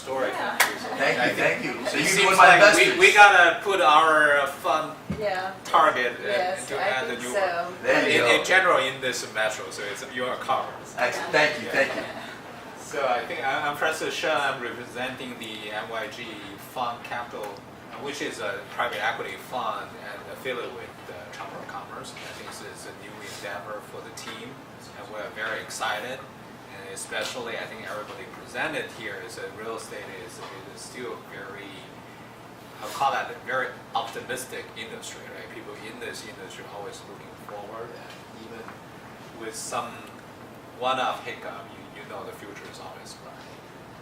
story. Yeah. Thank you. So It you seems doing my like investors. we gotta put our fund Yeah. target Yes, to I add the think new so. one. There you In go. general, in this metro, so you are covered. Excellent. Thank you. So I think I'm Francis Sheng. I'm representing the MYG Fund Capital, which is a private equity fund and affiliated with the Chamber of Commerce. I think this is a new endeavor for the team, and we're very excited. And especially, I think everybody presented here is that real estate is still very, I'll call that a very optimistic industry, right? People in this industry are always looking forward, and even with some one-off hiccup, you know the future is always bright.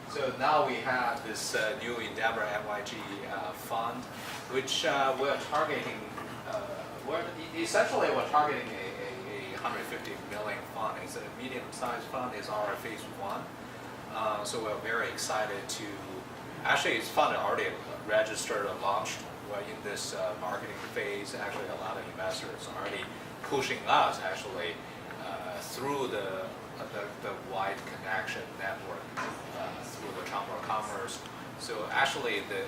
So now we have this new endeavor MYG fund, which we're targeting. Essentially we're targeting a 150 million fund. It's a medium-sized fund. It's our phase one. So we're very excited to. Actually, it's fund already registered and launched. We're in this marketing phase. Actually, a lot of investors are already pushing us actually through the wide connection network through the Chamber of Commerce. So actually the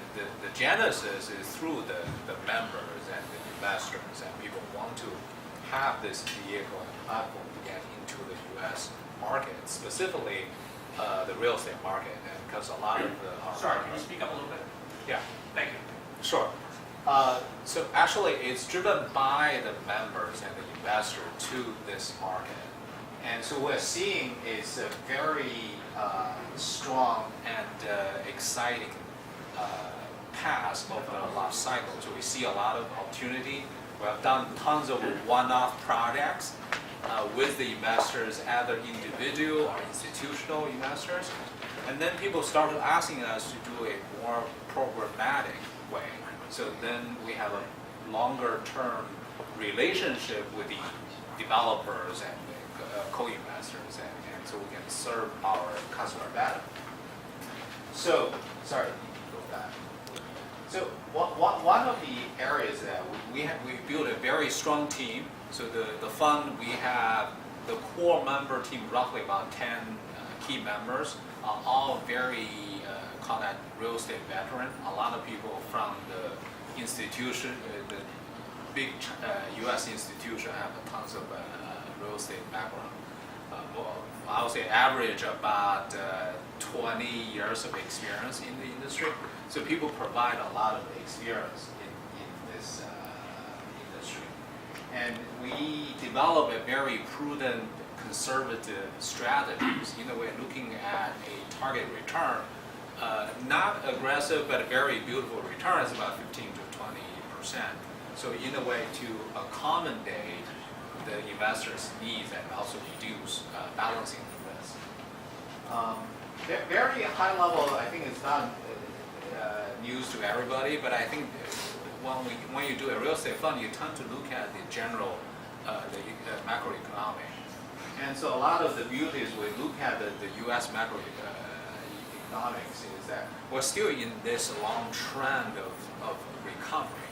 genesis is through the members and the investors, and people want to have this vehicle and platform to get into the U.S. market, specifically the real estate market, and because a lot of the Sorry, can you speak up a little bit? yeah. Thank you. Sure. So actually, it's driven by the members and the investor to this market. And so what we're seeing is a very strong and exciting path of the life cycle. So we see a lot of opportunity. We have done tons of one-off projects with the investors, either individual or institutional investors. And then people started asking us to do a more programmatic way. So then we have a longer term relationship with the developers and co-investors, and so we can serve our customer better. So, sorry, go back. So one of the areas that we built a very strong team. So the fund, we have the core member team, roughly about 10 key members, are all very, call that real estate veteran. A lot of people from the institution, the big U.S. institution have tons of real estate background. I would say average about 20 years of experience in the industry. So people provide a lot of experience in this industry. And we develop a very prudent, conservative strategies. In a way, looking at a target return, not aggressive, but a very beautiful return is about 15 to 20%. So in a way to accommodate the investors' needs and also reduce balancing risk. Very high level, I think it's not news to everybody, but I think when you do a real estate fund, you tend to look at the general, the macroeconomic. And so a lot of the beauties we look at the U.S. macroeconomics is that we're still in this long trend of recovery.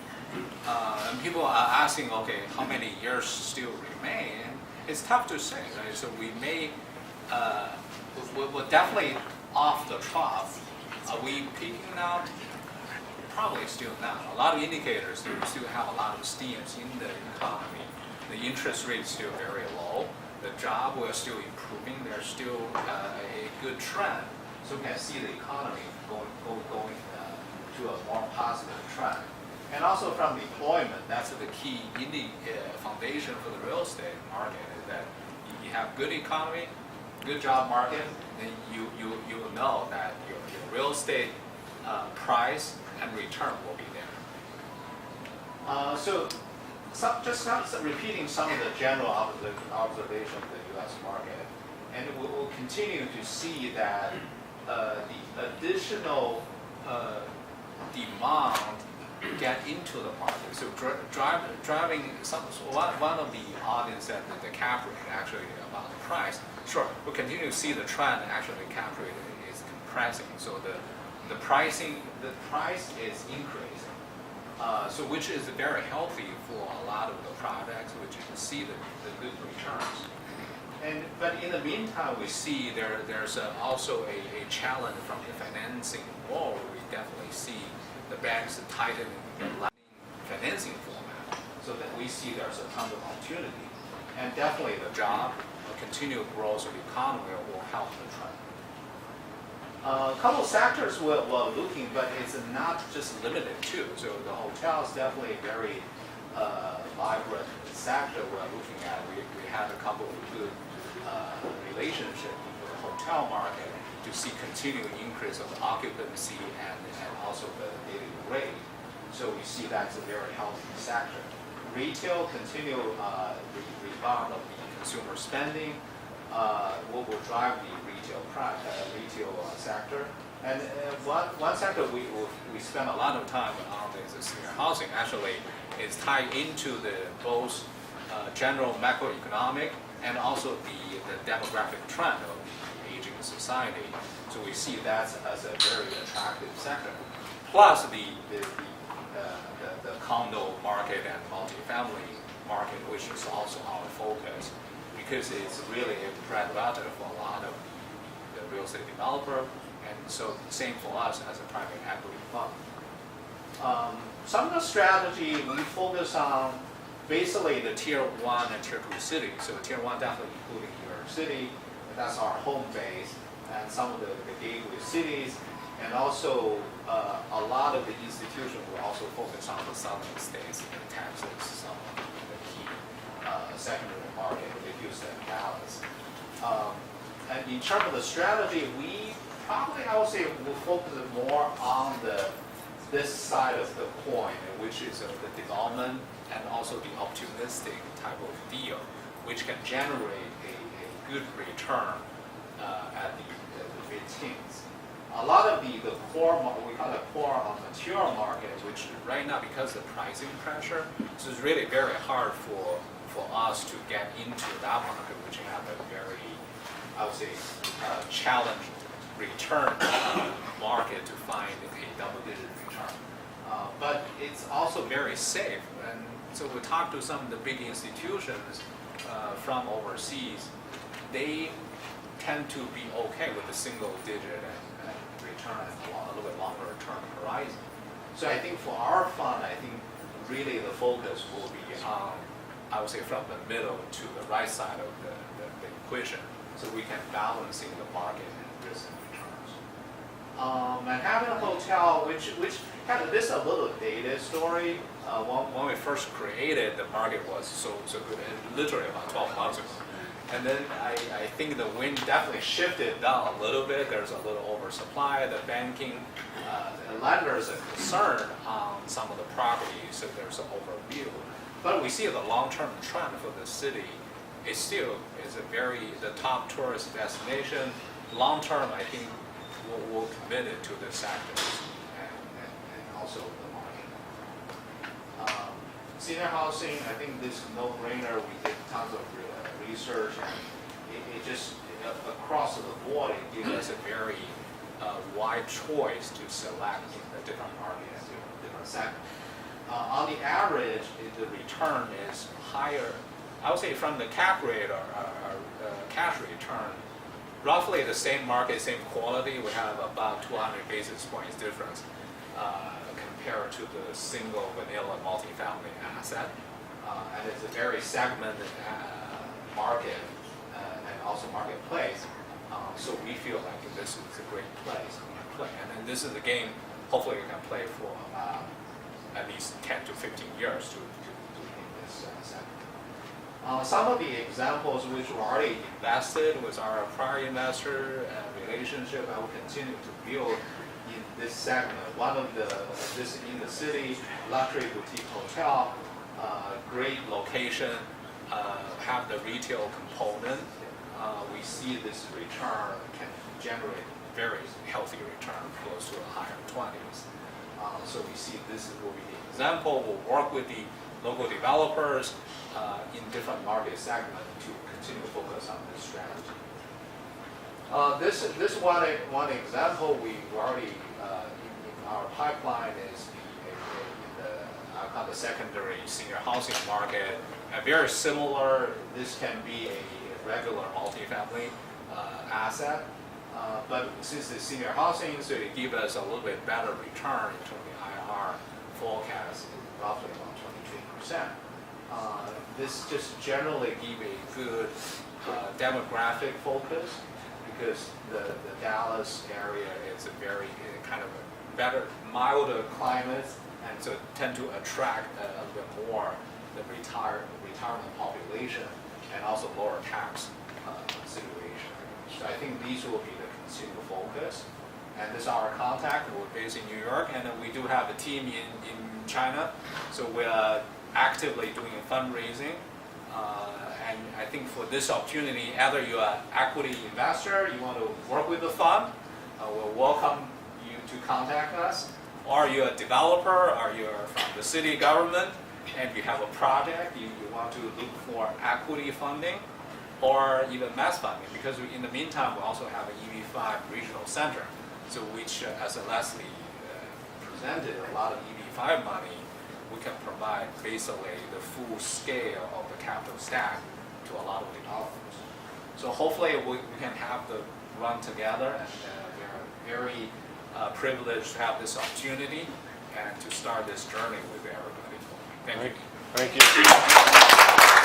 And people are asking, okay, how many years still remain? And it's tough to say, right? So we may, we're definitely off the trough. Are we peaking now? Probably still not. A lot of indicators, we still have a lot of steams in the economy. The interest rate is still very low. The job, we're still improving. There's still a good trend. So we can see the economy going to a more positive trend. And also from deployment, that's the key foundation for the real estate market, is that you have good economy, good job market, then you know that your real estate price and return will be there. So just repeating some of the general observation of the U.S. market, and we'll continue to see that the additional demand get into the market. So driving one of the audience that the cap rate actually about the price. Sure, we'll continue to see the trend actually cap rate is compressing. So the price is increasing. So which is very healthy for a lot of the products, which you can see the good returns. But in the meantime, we see there's also a challenge from the financing world. We definitely see the banks tightening the lending financing format, so that we see there's a ton of opportunity, and definitely the job, continued growth of the economy will help the trend. A couple sectors we're looking, but it's not just limited to. So the hotel is definitely a very vibrant sector we're looking at. We had a couple of good relationship with the hotel market to see continued increase of occupancy and also the daily rate. So we see that's a very healthy sector. Retail continue rebound of the consumer spending. What will drive the retail sector. And one sector we spend a lot of time on is the senior housing. Actually, it's tied into the both general macroeconomic and also the demographic trend of the aging society. So we see that as a very attractive sector. Plus the condo market and multifamily market, which is also our focus, because it's really a bread and butter for a lot of the real estate developer, and so same for us as a private equity fund. Some of the strategy we focus on basically the tier 1 and tier 2 cities. So tier 1 definitely including New York City, that's our home base, and some of the gateway cities, and also a lot of the institutions will also focus on the southern states in Texas, some of the key secondary market, the Houston and Dallas. And in terms of the strategy, we probably, I would say, will focus more on this side of the coin, which is the development and also the opportunistic type of deal, which can generate a good return at the mid-teens. A lot of the core, we call it core or mature market, which right now, because of the pricing pressure, so it's really very hard for us to get into that market, which have a very, I would say, challenged return market to find a double-digit return. But it's also very safe. And so we talked to some of the big institutions from overseas. They tend to be okay with a single digit and return and a little bit longer term horizon. So I think for our fund, I think really the focus will be on, I would say, from the middle to the right side of the equation, so we can balance in the market and risk and returns. Manhattan Hotel, which kind of this a little dated story. When we first created, the market was so good, literally about 12 months ago. And then I think the wind definitely shifted down a little bit. There's a little oversupply. The banking lenders are concerned on some of the properties, so there's an overview. But we see the long-term trend for the city is still the top tourist destination. Long-term, I think we're committed to the sectors and also the market. Senior housing, I think this is no-brainer. We did tons of research, and it just across the board, it gives us a very wide choice to select in the different markets, different sectors. On the average, the return is higher. I would say from the cap rate or cash return, roughly the same market, same quality. We have about 200 basis points difference compared to the single vanilla multifamily asset, and it's a very segmented market and also marketplace. So we feel like this is a great place to play, and then this is a game. Hopefully, we can play for at least 10 to 15 years to in this sector. Some of the examples which were already invested with our prior investor relationship, I will continue to build in this segment. One of this in the city, luxury boutique hotel, great location, have the retail component. We see this return can generate very healthy return, close to a higher 20s. So we see this will be the example. We'll work with the local developers in different market segments to continue to focus on this strategy. This one example we already in our pipeline is I call the secondary senior housing market. Very similar. This can be a regular multifamily asset. But since the senior housing, so it gives us a little bit better return in terms of the IRR forecast, roughly about 23%. This just generally give a good demographic focus because the Dallas area is a very kind of a better, milder climate, and so tend to attract a little bit more the retirement population and also lower tax situation. So I think these will be the consumer focus. And this is our contact. We're based in New York, and then we do have a team in China. So we are actively doing fundraising. And I think for this opportunity, either you're an equity investor, you want to work with the fund, we'll welcome you to contact us. Or you're a developer, or you're from the city government, and you have a project, you want to look for equity funding, or even mass funding, because in the meantime, we also have an EV5 regional center, so which, as Leslie presented, a lot of EV5 money, we can provide basically the full scale of the capital stack to a lot of developers. So hopefully we can have the run together, and we are very privileged to have this opportunity and to start this journey with everybody. Thank you. Thank you.